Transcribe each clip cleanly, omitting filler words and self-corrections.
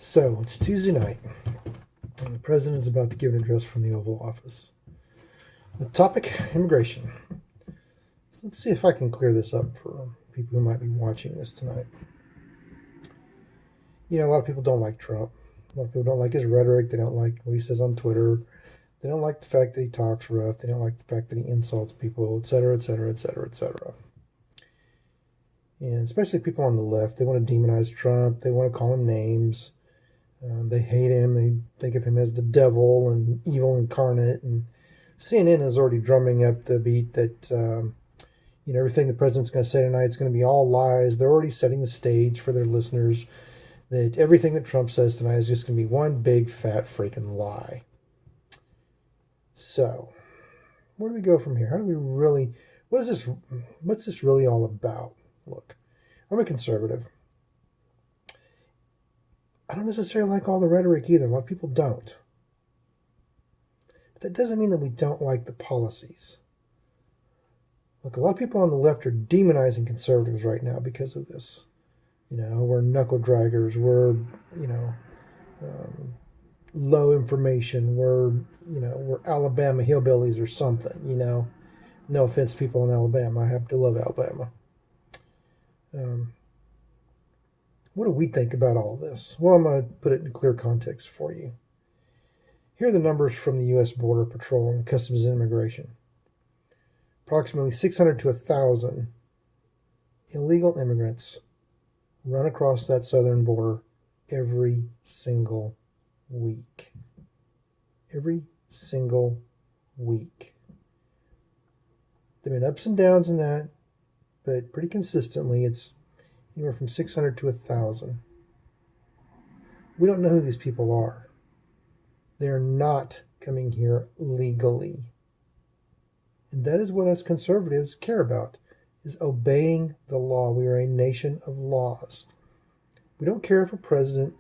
So it's Tuesday night, and the president is about to give an address from the Oval Office. The topic: immigration. So let's see if I can clear this up for people who might be watching this tonight. A lot of people don't like Trump. A lot of people don't like his rhetoric. They don't like what he says on Twitter. They don't like the fact that he talks rough. They don't like the fact that he insults people, etc., etc., etc., etc. And especially people on the left, they want to demonize Trump. They want to call him names. They hate him. They think of him as the devil and evil incarnate. And CNN is already drumming up the beat that everything the president's going to say tonight is going to be all lies. They're already setting the stage for their listeners that everything that Trump says tonight is just going to be one big fat freaking lie. So, where do we go from here? How do we really? What's this really all about? Look, I'm a conservative. I don't necessarily like all the rhetoric either. A lot of people don't. But that doesn't mean that we don't like the policies. Look, a lot of people on the left are demonizing conservatives right now because of this. We're knuckle draggers. We're, low information. We're Alabama hillbillies or something, No offense, people in Alabama. I happen to love Alabama. What do we think about all this? Well, I'm going to put it in clear context for you. Here are the numbers from the U.S. Border Patrol and Customs and Immigration. Approximately 600 to 1,000 illegal immigrants run across that southern border every single week. Every single week. There have been ups and downs in that, but pretty consistently it's anywhere from 600 to 1,000. We don't know who these people are. They're not coming here legally. And that is what us conservatives care about, is obeying the law. We are a nation of laws. We don't care if a president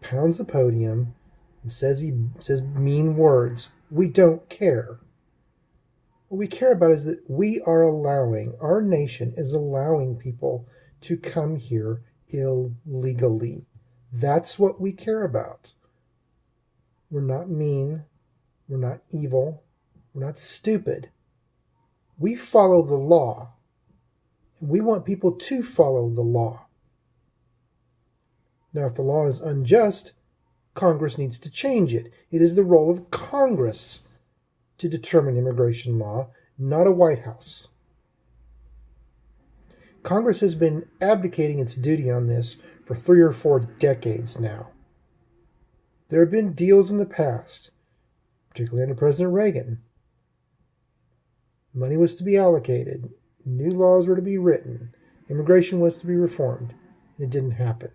pounds the podium and says mean words. We don't care. What we care about is that our nation is allowing people to come here illegally. That's what we care about. We're not mean. We're not evil. We're not stupid. We follow the law. And we want people to follow the law. Now, if the law is unjust, Congress needs to change it. It is the role of Congress to determine immigration law, not a White House. Congress has been abdicating its duty on this for 3 or 4 decades now. There have been deals in the past, particularly under President Reagan. Money was to be allocated, new laws were to be written, immigration was to be reformed, and it didn't happen.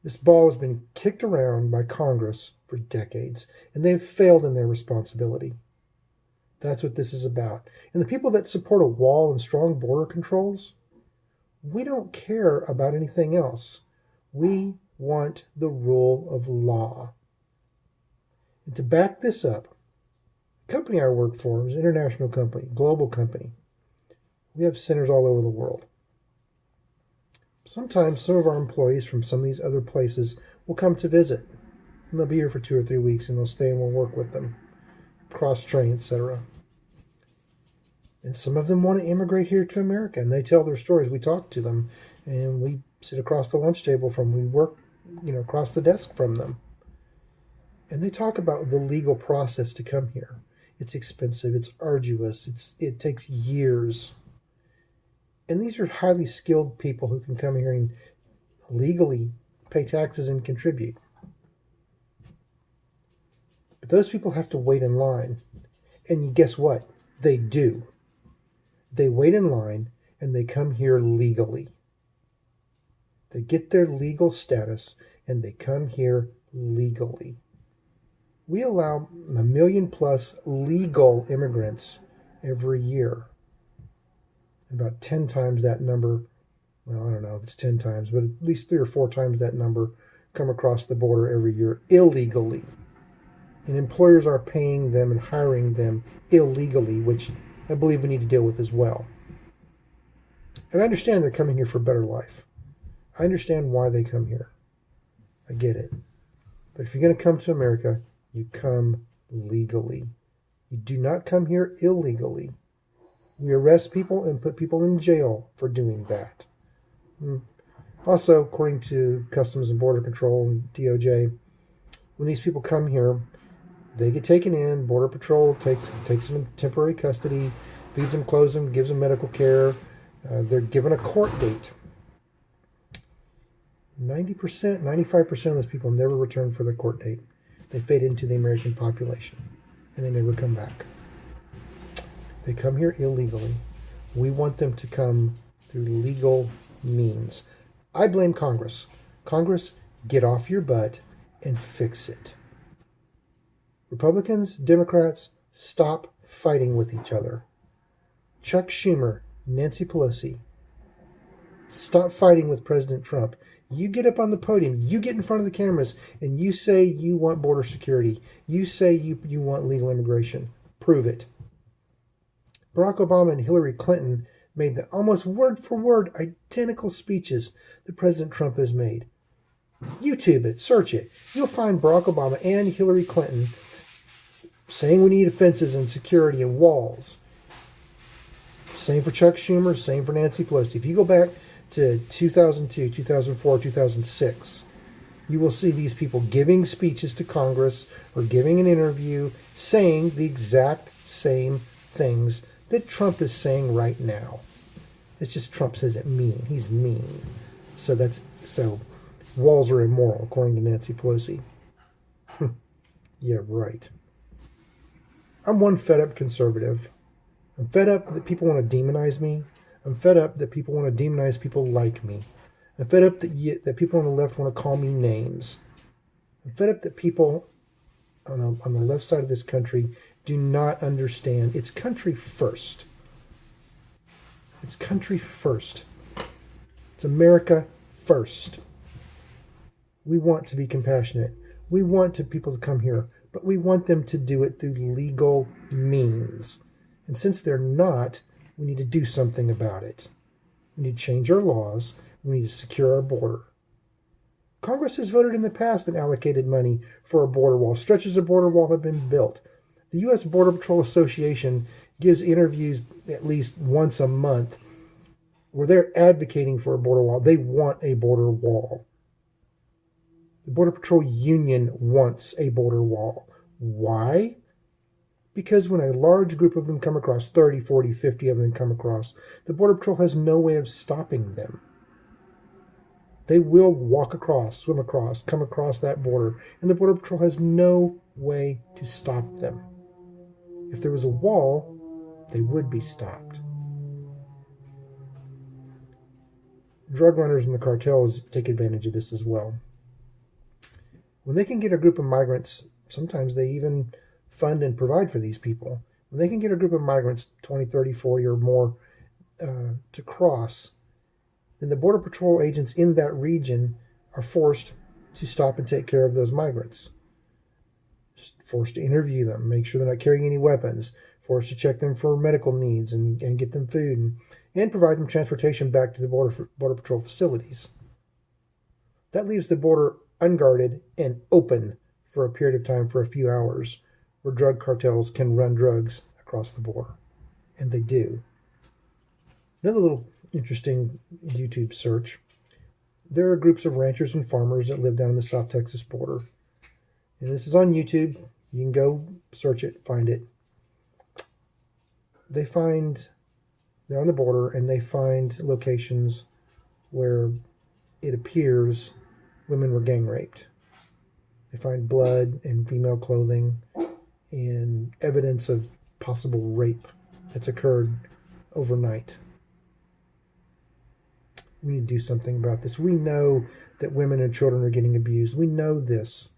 This ball has been kicked around by Congress for decades, and they have failed in their responsibility. That's what this is about. And the people that support a wall and strong border controls, we don't care about anything else. We want the rule of law. And to back this up, the company I work for is an international company, global company. We have centers all over the world. Sometimes some of our employees from some of these other places will come to visit. And they'll be here for 2 or 3 weeks, and they'll stay and we'll work with them, cross-train, etc. And some of them want to immigrate here to America, and they tell their stories. We talk to them, and we sit across the lunch table from them. We work, across the desk from them. And they talk about the legal process to come here. It's expensive. It's arduous. It takes years. And these are highly skilled people who can come here and legally pay taxes and contribute. But those people have to wait in line. And guess what? They do. They wait in line and they come here legally. They get their legal status and they come here legally. We allow 1 million plus legal immigrants every year. About 10 times that number, well, I don't know if it's 10 times, but at least 3 or 4 times that number come across the border every year illegally. And employers are paying them and hiring them illegally, which I believe we need to deal with as well. And I understand they're coming here for a better life. I understand why they come here. I get it. But if you're going to come to America, you come legally. You do not come here illegally. We arrest people and put people in jail for doing that. Also, according to Customs and Border Patrol and DOJ, when these people come here, they get taken in. Border Patrol takes them in temporary custody, feeds them, clothes them, gives them medical care. They're given a court date. 90%, 95% of those people never return for their court date. They fade into the American population, and they never come back. They come here illegally. We want them to come through legal means. I blame Congress. Congress, get off your butt and fix it. Republicans, Democrats, stop fighting with each other. Chuck Schumer, Nancy Pelosi, stop fighting with President Trump. You get up on the podium, you get in front of the cameras, and you say you want border security. You say you want legal immigration. Prove it. Barack Obama and Hillary Clinton made the almost word-for-word identical speeches that President Trump has made. YouTube it, search it. You'll find Barack Obama and Hillary Clinton saying we need fences and security and walls. Same for Chuck Schumer, same for Nancy Pelosi. If you go back to 2002, 2004, 2006, you will see these people giving speeches to Congress or giving an interview saying the exact same things that Trump is saying right now. It's just Trump says it mean. He's mean. So walls are immoral, according to Nancy Pelosi. Yeah, right. I'm one fed up conservative. I'm fed up that people want to demonize me. I'm fed up that people want to demonize people like me. I'm fed up that people on the left want to call me names. I'm fed up that people on the left side of this country do not understand. It's country first. It's country first. It's America first. We want to be compassionate. We want people to come here, but we want them to do it through legal means. And since they're not, we need to do something about it. We need to change our laws. We need to secure our border. Congress has voted in the past and allocated money for a border wall. Stretches of border wall have been built. The U.S. Border Patrol Association gives interviews at least once a month where they're advocating for a border wall. They want a border wall. The Border Patrol Union wants a border wall. Why? Because when a large group of them come across, 30, 40, 50 of them come across, the Border Patrol has no way of stopping them. They will walk across, swim across, come across that border, and the Border Patrol has no way to stop them. If there was a wall, they would be stopped. Drug runners and the cartels take advantage of this as well. When they can get a group of migrants, sometimes they even fund and provide for these people. When they can get a group of migrants, 20, 30, 40 or more, to cross, then the Border Patrol agents in that region are forced to stop and take care of those migrants. Forced to interview them, make sure they're not carrying any weapons, forced to check them for medical needs and get them food, and provide them transportation back to the Border Patrol facilities. That leaves the border unguarded and open for a period of time, for a few hours, where drug cartels can run drugs across the border. And they do. Another little interesting YouTube search. There are groups of ranchers and farmers that live down in the South Texas border. And this is on YouTube. You can go search it, find it. They're on the border, and they find locations where it appears women were gang raped. They find blood and female clothing and evidence of possible rape that's occurred overnight. We need to do something about this. We know that women and children are getting abused. We know this.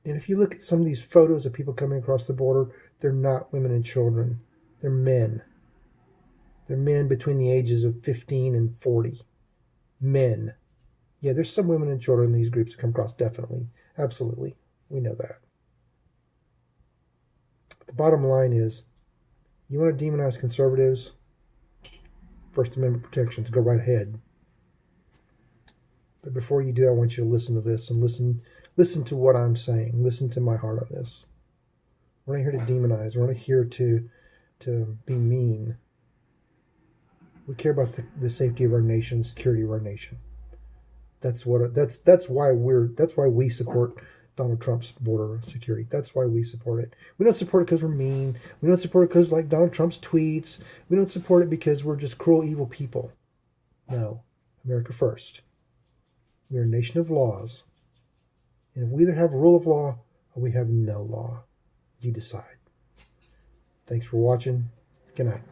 And if you look at some of these photos of people coming across the border, they're not women and children. They're men. They're men between the ages of 15 and 40. Men. Yeah, there's some women and children in these groups that come across, definitely. Absolutely. We know that. But the bottom line is, you want to demonize conservatives? First Amendment protections, go right ahead. But before you do, I want you to listen to this and listen to what I'm saying. Listen to my heart on this. We're not here to demonize. We're not here to be mean. We care about the safety of our nation, security of our nation. That's why we support Donald Trump's border security. That's why we support it. We don't support it because we're mean. We don't support it because like Donald Trump's tweets. We don't support it because we're just cruel, evil people. No, America first. We're a nation of laws. And if we either have a rule of law or we have no law, you decide. Thanks for watching. Good night.